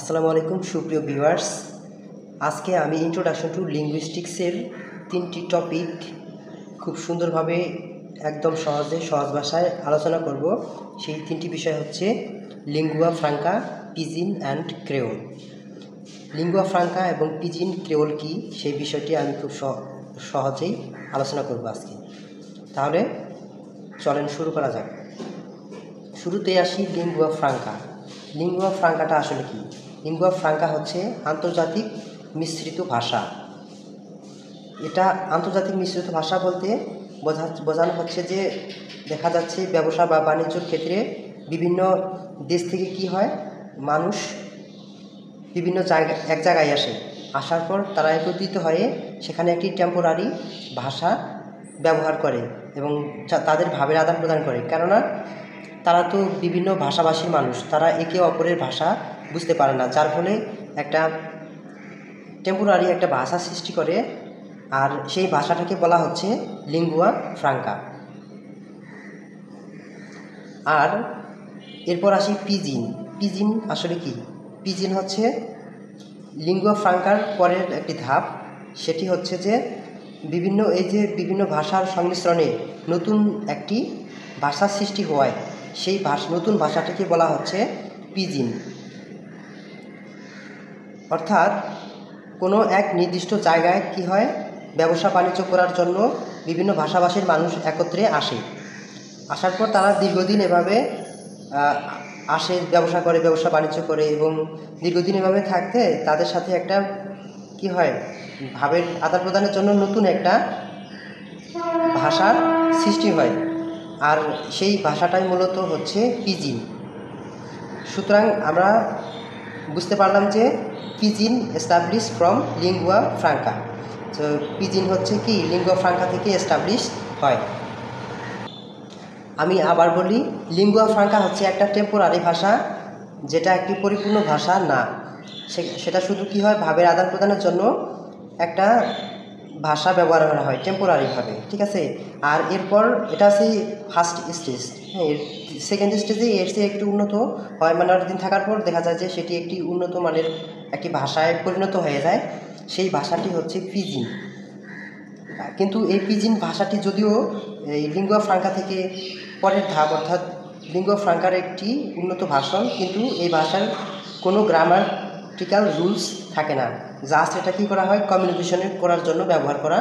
আসসালামু আলাইকুম সুপ্রিয় ভিউয়ার্স। আজকে আমি ইন্ট্রোডাকশন টু লিঙ্গুইস্টিক্সের 3টি টপিক খুব সুন্দরভাবে একদম সহজ ভাষায় আলোচনা করব। সেই 3টি বিষয় হচ্ছে lingua Franka, pidgin and creole. Lingua Franka এবং পিজিন ক্রেওল কি, সেই বিষয়টি আমি খুব সহজেই আলোচনা করব আজকে। তাহলে চলেন শুরু করা যাক। শুরুতেই আসি লিঙ্গুয়া ফ্রাঙ্কা। লিঙ্গুয়া ফ্রাঙ্কাটা আসলে কি? লিঙ্গুয়া ফ্রাঙ্কা হচ্ছে আন্তর্জাতিক মিশ্রিত ভাষা। এটা আন্তর্জাতিক মিশ্রিত ভাষা বলতে বোঝানো হচ্ছে যে দেখা যাচ্ছে ব্যবসা বা বাণিজ্যর ক্ষেত্রে বিভিন্ন দেশ থেকে কি হয়, মানুষ বিভিন্ন এক জায়গায় আসার পর তারা একত্রিত হয়ে সেখানে একটি টেম্পোরারি ভাষা ব্যবহার করে এবং তাদের ভাবের আদান প্রদান করে। কেননা তারা তো বিভিন্ন ভাষাভাষীর মানুষ, তারা একে অপরের ভাষা বুঝতে পারে না, যার ফলে একটা টেম্পোরারি একটা ভাষা সৃষ্টি করে, আর সেই ভাষাটাকে বলা হচ্ছে লিঙ্গুয়া ফ্রাঙ্কা। আর এরপর আসি পিজিন। পিজিন আসলে কি? পিজিন হচ্ছে লিঙ্গুয়া ফ্রাঙ্কার পরের একটি ধাপ। সেটি হচ্ছে যে বিভিন্ন ভাষার সংমিশ্রণে নতুন একটি ভাষার সৃষ্টি হওয়ায় সেই নতুন ভাষাটিকে বলা হচ্ছে পিজিন। অর্থাৎ কোনো এক নির্দিষ্ট জায়গায় কি হয়, ব্যবসা বাণিজ্য করার জন্য বিভিন্ন ভাষাভাষীর মানুষ একত্রে আসার পর তারা দীর্ঘদিন এভাবে ব্যবসা বাণিজ্য করে এবং দীর্ঘদিন এভাবে থাকতে তাদের সাথে একটা কি হয়, ভাবের আদান প্রদানের জন্য নতুন একটা ভাষার সৃষ্টি হয়, আর সেই ভাষাটাই মূলত হচ্ছে পিজিন। সুতরাং আমরা বুঝতে পারলাম যে pidgin establish from lingua Franka. তো পিজিন হচ্ছে কি, লিঙ্গুয়া ফ্রাঙ্কা থেকে এস্টাবলিশ হয়। আমি আবার বলি, লিঙ্গুয়া ফ্রাঙ্কা হচ্ছে একটা টেম্পোরারি ভাষা, যেটা একটি পরিপূর্ণ ভাষা না। সেটা শুধু কি হয়, ভাবের আদান প্রদানের জন্য একটা ভাষা ব্যবহার করা হয় টেম্পোরারিভাবে, ঠিক আছে। আর এরপর এটা হচ্ছে ফার্স্ট স্টেজ। হ্যাঁ, সেকেন্ড স্টেজে এর চেয়ে একটু উন্নত হয়, মানে অনেকদিন থাকার পর দেখা যায় যে সেটি একটি উন্নত মানের একটি ভাষায় পরিণত হয়ে যায়। সেই ভাষাটি হচ্ছে পিজিন। কিন্তু এই পিজিন ভাষাটি যদিও এই লিঙ্গুয়া ফ্রাঙ্কা থেকে পরের ধাপ, অর্থাৎ লিঙ্গুয়া ফ্রাঙ্কার একটি উন্নত ভাষণ, কিন্তু এই ভাষার কোনো গ্রামাটিক্যাল রুলস থাকে না। জাস্ট এটা কী করা হয়, কমিউনিকেশনের করার জন্য ব্যবহার করা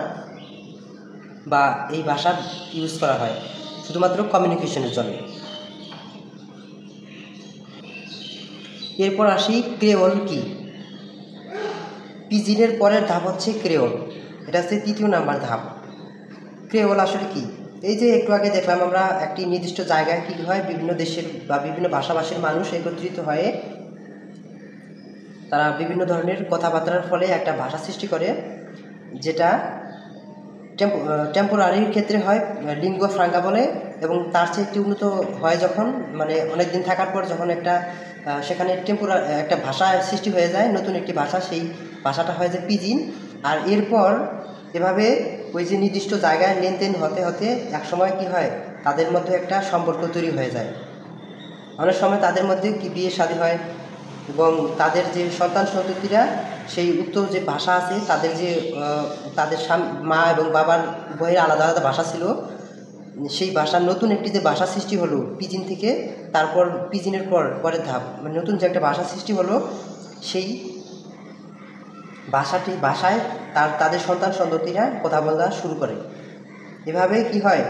বা এই ভাষা ইউজ করা হয় শুধুমাত্র কমিউনিকেশনের জন্য। এরপর আসি ক্রেওল কি। পিজিনের পরের ধাপ হচ্ছে ক্রেওল। এটা হচ্ছে 3য় নাম্বার ধাপ। ক্রেওল আসলে কি? এই যে একটু আগে দেখলাম আমরা, একটি নির্দিষ্ট জায়গায় কী হয়, বিভিন্ন দেশের বা বিভিন্ন ভাষাভাষীর মানুষ একত্রিত হয়ে তারা বিভিন্ন ধরনের কথাবার্তার ফলে একটা ভাষা সৃষ্টি করে, যেটা টেম্পোরারির ক্ষেত্রে হয় লিঙ্গুয়া ফ্রাঙ্কা বলে, এবং তার চেয়ে একটি উন্নত হয় যখন, মানে অনেক দিন থাকার পর যখন সেখানে একটা ভাষা সৃষ্টি হয়ে যায়, নতুন একটি ভাষা, সেই ভাষাটা হয় যে পিজিন। আর এরপর এভাবে ওই যে নির্দিষ্ট জায়গায় লেনদেন হতে হতে এক সময় কি হয়, তাদের মধ্যে একটা সম্পর্ক তৈরি হয়ে যায়। অনেক সময় তাদের মধ্যে কি বিয়ে শাদী হয়, এবং তাদের যে সন্তান সন্ততিরা সেই উক্ত যে ভাষা আছে, তাদের মা এবং বাবার উভয়ের আলাদা আলাদা ভাষা ছিল, সেই ভাষার নতুন একটি যে ভাষা সৃষ্টি হলো পিজিন থেকে, তারপর পিজিনের পরের ধাপ, মানে নতুন যে একটা ভাষা সৃষ্টি হলো, সেই ভাষায় তাদের সন্তান সন্ততিরা কথা বলা শুরু করে। এভাবে কি হয়,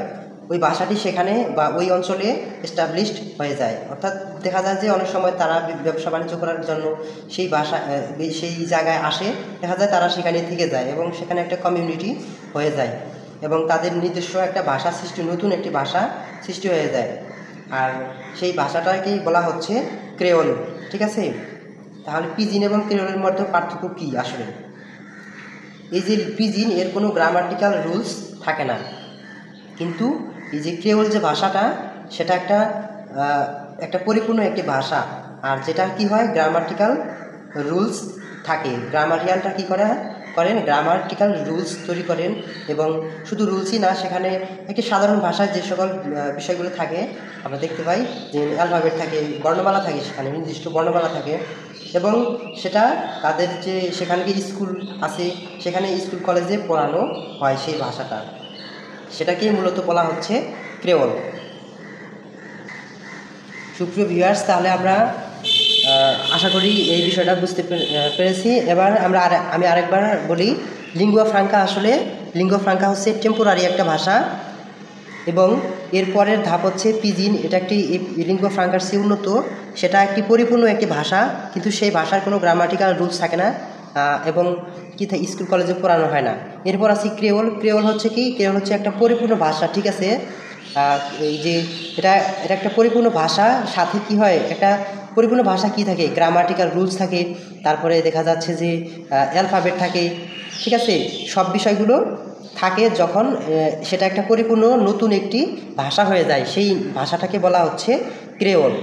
ওই ভাষাটি সেখানে বা ওই অঞ্চলে এস্টাবলিশড হয়ে যায়। অর্থাৎ দেখা যায় যে অনেক সময় তারা ব্যবসা বাণিজ্য করার জন্য সেই জায়গায় আসে, দেখা যায় তারা সেখানে থেকে যায় এবং সেখানে একটা কমিউনিটি হয়ে যায় এবং তাদের নিজস্ব একটা ভাষা সৃষ্টি, নতুন একটি ভাষা সৃষ্টি হয়ে যায়। আর সেই ভাষাটাকেই বলা হচ্ছে ক্রেওল, ঠিক আছে। তাহলে পিজিন এবং ক্রেওলের মধ্যে পার্থক্য কী আসলে? এই যে পিজিন, এর কোনো গ্রামাটিক্যাল রুলস থাকে না, কিন্তু এই যে ক্রেওল যে ভাষাটা, সেটা একটা পরিপূর্ণ একটি ভাষা, আর যেটা কি হয়, গ্রামাটিক্যাল রুলস থাকে। গ্রামারিয়ানটা কী করেন, গ্রামাটিক্যাল রুলস তৈরি করেন, এবং শুধু রুলসই না, সেখানে একটি সাধারণ ভাষায় যে সকল বিষয়গুলো থাকে আমরা দেখতে পাই, যে অ্যালফাবেট থাকে, বর্ণমালা থাকে, সেখানে নির্দিষ্ট বর্ণমালা থাকে, এবং সেটা তাদের যে সেখানে স্কুল আছে সেখানে স্কুল কলেজে পড়ানো হয় সেই ভাষাটা, সেটাকেই মূলত বলা হচ্ছে ক্রেওল। সুপ্রিয় ভিউয়ার্স, তাহলে আমরা আশা করি এই বিষয়টা বুঝতে পেরেছি। এবার আমি আরেকবার বলি, লিঙ্গুয়া ফ্রাঙ্কা আসলে লিঙ্গুয়া ফ্রাঙ্কা হচ্ছে টেম্পোরারি একটা ভাষা, এবং এরপরের ধাপ হচ্ছে পিজিন। এটা একটি লিঙ্গুয়া ফ্রাঙ্কার চেয়ে উন্নত, সেটা একটি পরিপূর্ণ একটি ভাষা, কিন্তু সেই ভাষার কোনো গ্রামাটিক্যাল রুলস থাকে না এবং স্কুল কলেজে পড়ানো হয় না। এরপর আছে ক্রেওল। ক্রেওল হচ্ছে কি, ক্রেওল হচ্ছে একটা পরিপূর্ণ ভাষা, ঠিক আছে। এই যে এটা একটা পরিপূর্ণ ভাষা, সাথে কি হয়, একটা পরিপূর্ণ ভাষা কি থাকে, গ্রামাটিক্যাল রুলস থাকে, তারপরে দেখা যাচ্ছে যে অ্যালফাবেট থাকে, ঠিক আছে, সব বিষয়গুলো থাকে। যখন সেটা একটা পরিপূর্ণ নতুন একটি ভাষা হয়ে যায়, সেই ভাষাটাকে বলা হচ্ছে ক্রেওল।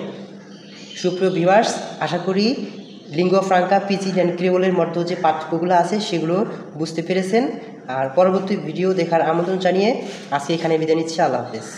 সুপ্রিয় ভিউয়ার্স, আশা করি লিঙ্গুয়া ফ্রাঙ্কা, পিজিন অ্যান্ড ক্রেওলের মধ্যে যে পার্থক্যগুলো আছে সেগুলো বুঝতে পেরেছেন। আর পরবর্তী ভিডিও দেখার আমন্ত্রণ জানিয়ে আজকে এখানে বিদায় নিচ্ছি। আল্লাহ হাফেজ।